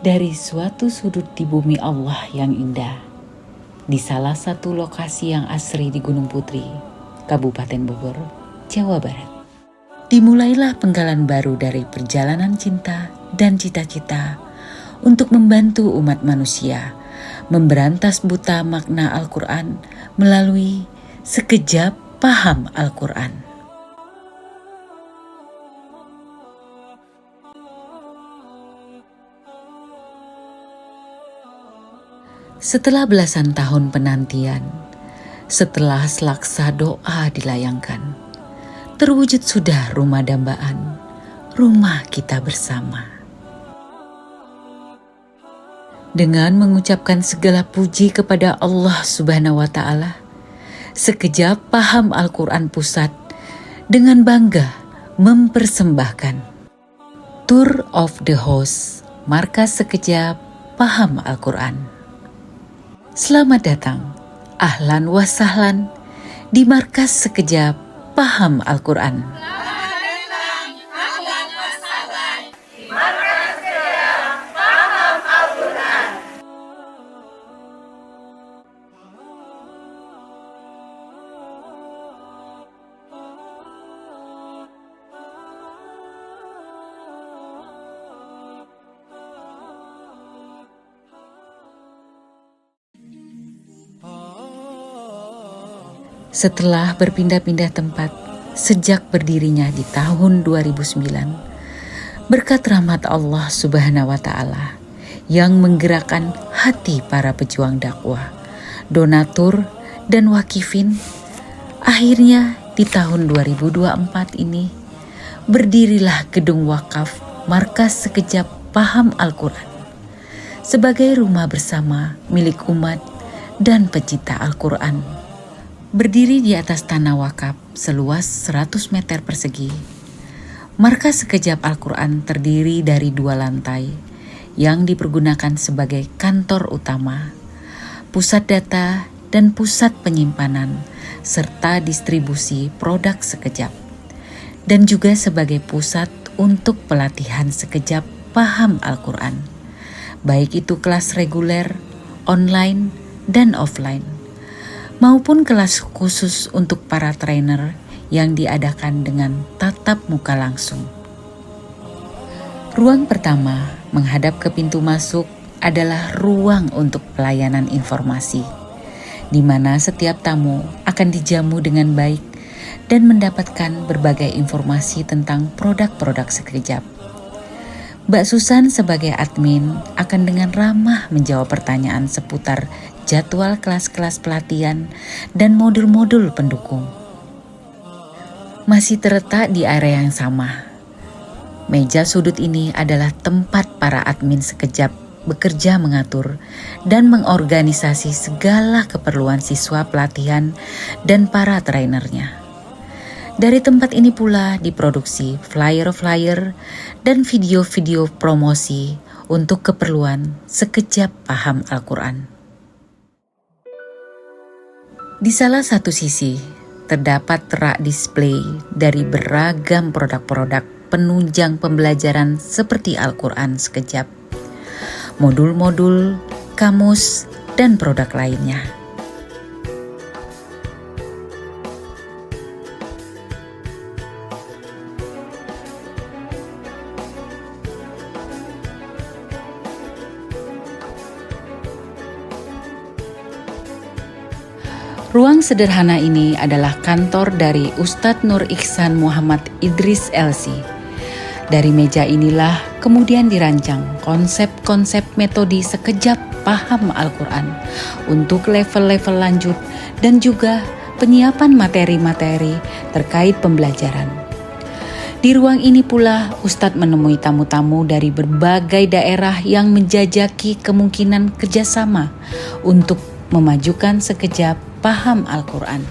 dari suatu sudut di bumi Allah yang indah, di salah satu lokasi yang asri di Gunung Putri, Kabupaten Bogor, Jawa Barat. Dimulailah penggalan baru dari perjalanan cinta dan cita-cita untuk membantu umat manusia memberantas buta makna Al-Quran melalui Sekejap Paham Al-Quran. Setelah belasan tahun penantian, setelah selaksa doa dilayangkan, terwujud sudah rumah dambaan, rumah kita bersama. Dengan mengucapkan segala puji kepada Allah Subhanahu wa Ta'ala, Sekejap Paham Al-Quran Pusat dengan bangga mempersembahkan Tour of the Host Markas Sekejap Paham Al-Quran. Selamat datang, ahlan wa sahlan di Markas Sekejap Paham Al-Quran. Setelah berpindah-pindah tempat sejak berdirinya di tahun 2009, berkat rahmat Allah Subhanahu wa Ta'ala yang menggerakkan hati para pejuang dakwah, donatur, dan wakifin, akhirnya di tahun 2024 ini berdirilah Gedung Wakaf Markas Sekejap Paham Al-Quran sebagai rumah bersama milik umat dan pecinta Al-Quran. Berdiri di atas tanah wakaf seluas 100 meter persegi, Markas Sekejap Al-Quran terdiri dari 2 lantai yang dipergunakan sebagai kantor utama, pusat data dan pusat penyimpanan, serta distribusi produk Sekejap, dan juga sebagai pusat untuk pelatihan Sekejap Paham Al-Quran, baik itu kelas reguler, online, dan offline, maupun kelas khusus untuk para trainer yang diadakan dengan tatap muka langsung. Ruang pertama menghadap ke pintu masuk adalah ruang untuk pelayanan informasi, di mana setiap tamu akan dijamu dengan baik dan mendapatkan berbagai informasi tentang produk-produk Sekejap. Mbak Susan sebagai admin akan dengan ramah menjawab pertanyaan seputar jadwal kelas-kelas pelatihan dan modul-modul pendukung. Masih terletak di area yang sama. Meja sudut ini adalah tempat para admin Sekejap bekerja mengatur dan mengorganisasi segala keperluan siswa pelatihan dan para trainernya. Dari tempat ini pula diproduksi flyer-flyer dan video-video promosi untuk keperluan Sekejap Paham Al-Quran. Di salah satu sisi, terdapat rak display dari beragam produk-produk penunjang pembelajaran seperti Al-Quran Sekejap, modul-modul, kamus, dan produk lainnya. Ruang sederhana ini adalah kantor dari Ustadz Nur Ihsan Muhammad Idris LC. Dari meja inilah kemudian dirancang konsep-konsep metode Sekejap Paham Al-Quran untuk level-level lanjut dan juga penyiapan materi-materi terkait pembelajaran. Di ruang ini pula Ustadz menemui tamu-tamu dari berbagai daerah yang menjajaki kemungkinan kerjasama untuk memajukan Sekejap Paham Al-Quran.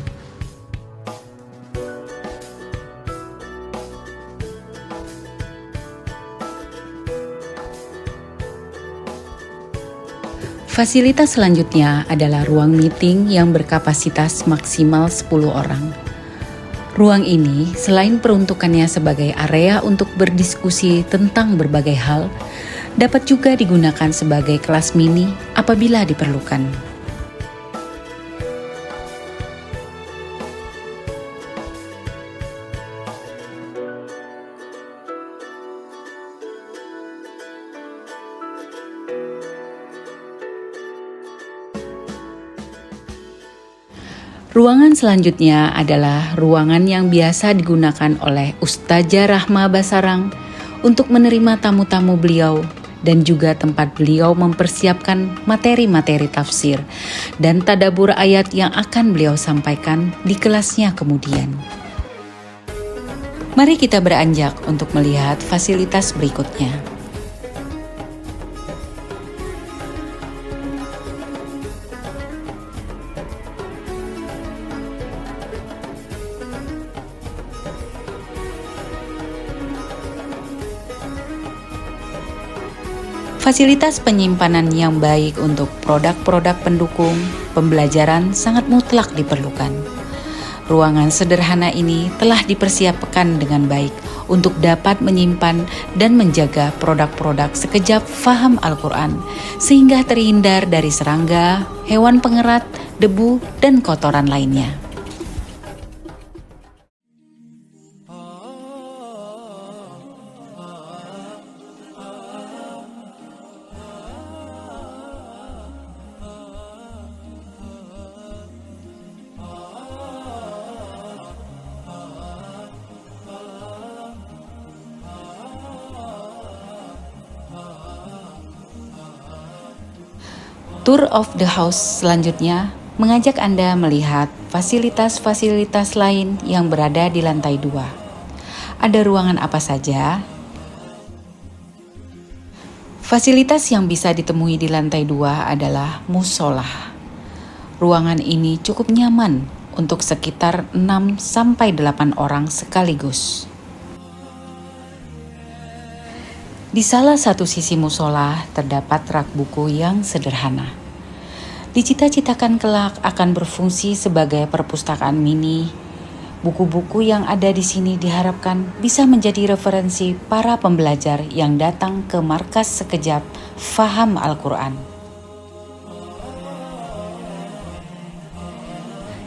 Fasilitas selanjutnya adalah ruang meeting yang berkapasitas maksimal 10 orang. Ruang ini selain peruntukannya sebagai area untuk berdiskusi tentang berbagai hal, Dapat juga digunakan sebagai kelas mini apabila diperlukan. Ruangan selanjutnya adalah ruangan yang biasa digunakan oleh Ustazah Rahma Basarang untuk menerima tamu-tamu beliau dan juga tempat beliau mempersiapkan materi-materi tafsir dan tadabbur ayat yang akan beliau sampaikan di kelasnya kemudian. Mari kita beranjak untuk melihat fasilitas berikutnya. Fasilitas penyimpanan yang baik untuk produk-produk pendukung pembelajaran sangat mutlak diperlukan. Ruangan sederhana ini telah dipersiapkan dengan baik untuk dapat menyimpan dan menjaga produk-produk sekejap faham Al-Quran sehingga terhindar dari serangga, hewan pengerat, debu, dan kotoran lainnya. Tour of the house selanjutnya mengajak Anda melihat fasilitas-fasilitas lain yang berada di lantai 2. Ada ruangan apa saja? Fasilitas yang bisa ditemui di lantai 2 adalah musolah. Ruangan ini cukup nyaman untuk sekitar 6-8 orang sekaligus. Di salah satu sisi musola terdapat rak buku yang sederhana. Dicita-citakan kelak akan berfungsi sebagai perpustakaan mini. Buku-buku yang ada di sini diharapkan bisa menjadi referensi para pembelajar yang datang ke markas sekejap faham Al-Quran.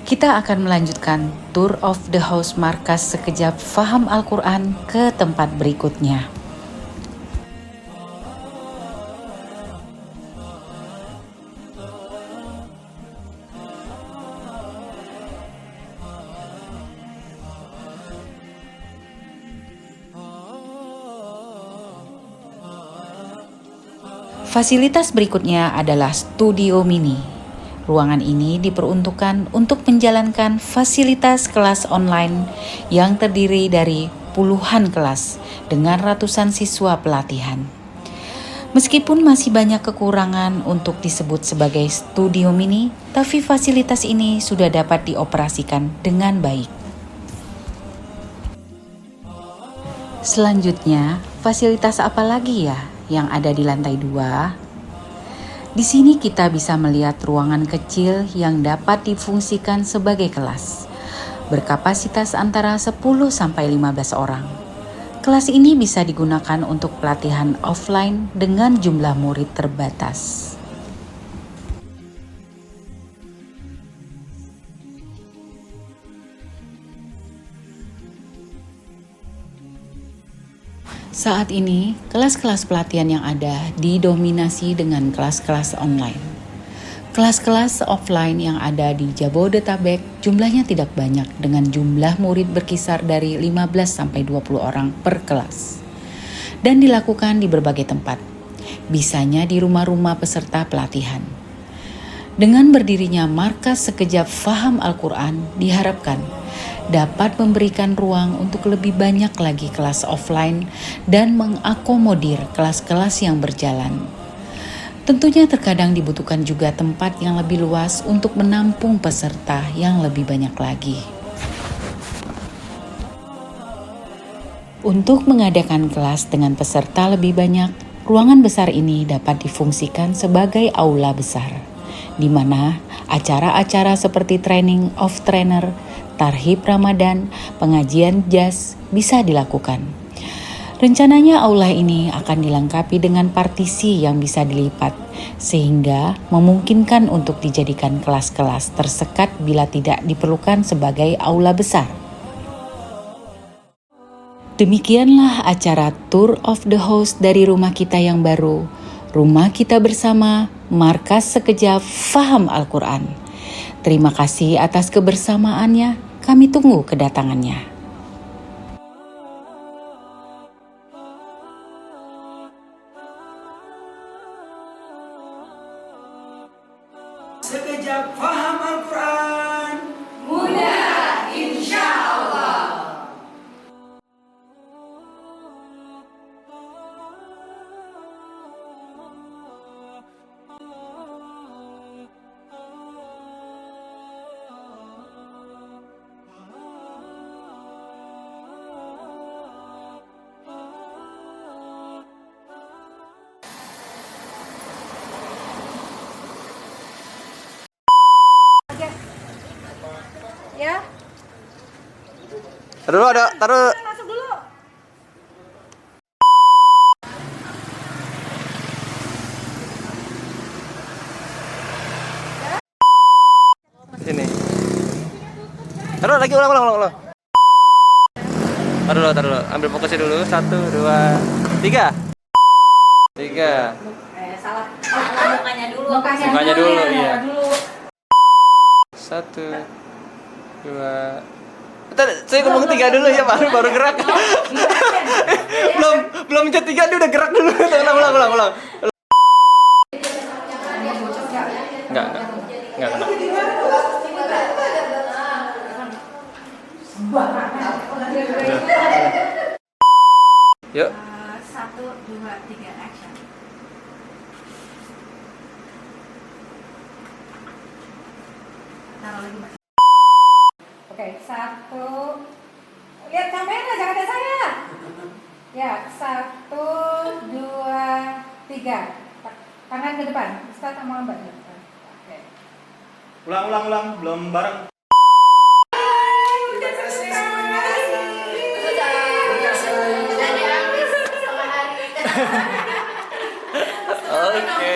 Kita akan melanjutkan tour of the house markas sekejap faham Al-Quran ke tempat berikutnya. Fasilitas berikutnya adalah studio mini. Ruangan ini diperuntukkan untuk menjalankan fasilitas kelas online yang terdiri dari puluhan kelas dengan ratusan siswa pelatihan. Meskipun masih banyak kekurangan untuk disebut sebagai studio mini, tapi fasilitas ini sudah dapat dioperasikan dengan baik. Selanjutnya, fasilitas apa lagi ya yang ada di lantai 2? Di sini kita bisa melihat ruangan kecil yang dapat difungsikan sebagai kelas, berkapasitas antara 10-15 orang. Kelas ini bisa digunakan untuk pelatihan offline dengan jumlah murid terbatas. Saat ini, kelas-kelas pelatihan yang ada didominasi dengan kelas-kelas online. Kelas-kelas offline yang ada di Jabodetabek jumlahnya tidak banyak dengan jumlah murid berkisar dari 15-20 orang per kelas. Dan dilakukan di berbagai tempat, bisanya di rumah-rumah peserta pelatihan. Dengan berdirinya markas sekejap faham Al-Quran diharapkan dapat memberikan ruang untuk lebih banyak lagi kelas offline dan mengakomodir kelas-kelas yang berjalan. Tentunya terkadang dibutuhkan juga tempat yang lebih luas untuk menampung peserta yang lebih banyak lagi. Untuk mengadakan kelas dengan peserta lebih banyak, ruangan besar ini dapat difungsikan sebagai aula besar, di mana acara-acara seperti training of trainer, tarhib Ramadan, pengajian jaz bisa dilakukan. Rencananya aula ini akan dilengkapi dengan partisi yang bisa dilipat, sehingga memungkinkan untuk dijadikan kelas-kelas tersekat bila tidak diperlukan sebagai aula besar. Demikianlah acara Tour of the House dari rumah kita yang baru, rumah kita bersama, markas sekejap faham Al-Quran. Terima kasih atas kebersamaannya, kami tunggu kedatangannya. Sekejap faham Al-Quran. Mudah, insya Allah. Ya, Taruh. masuk dulu. Sini. Taruh lagi ulang. Taruh. Ambil fokusnya dulu. 1, 2, 3. 3. Salah. Mukanya dulu. Mukanya dulu, iya. Dulu. 1, 2. Saya ngomong 3 dulu ya, baru gerak. belum mencet 3 dia udah gerak dulu. Ulang. Enggak kena. Yuk. 1, 2, 3, action. Taruh lagi, Mbak. Oke, 1. Lihat kamera, jangan lihat saya. Ya, 1, 2, 3. Tangan ke depan. Ustaz sama Mbak. Oke. Ulang, belum bareng. Oke.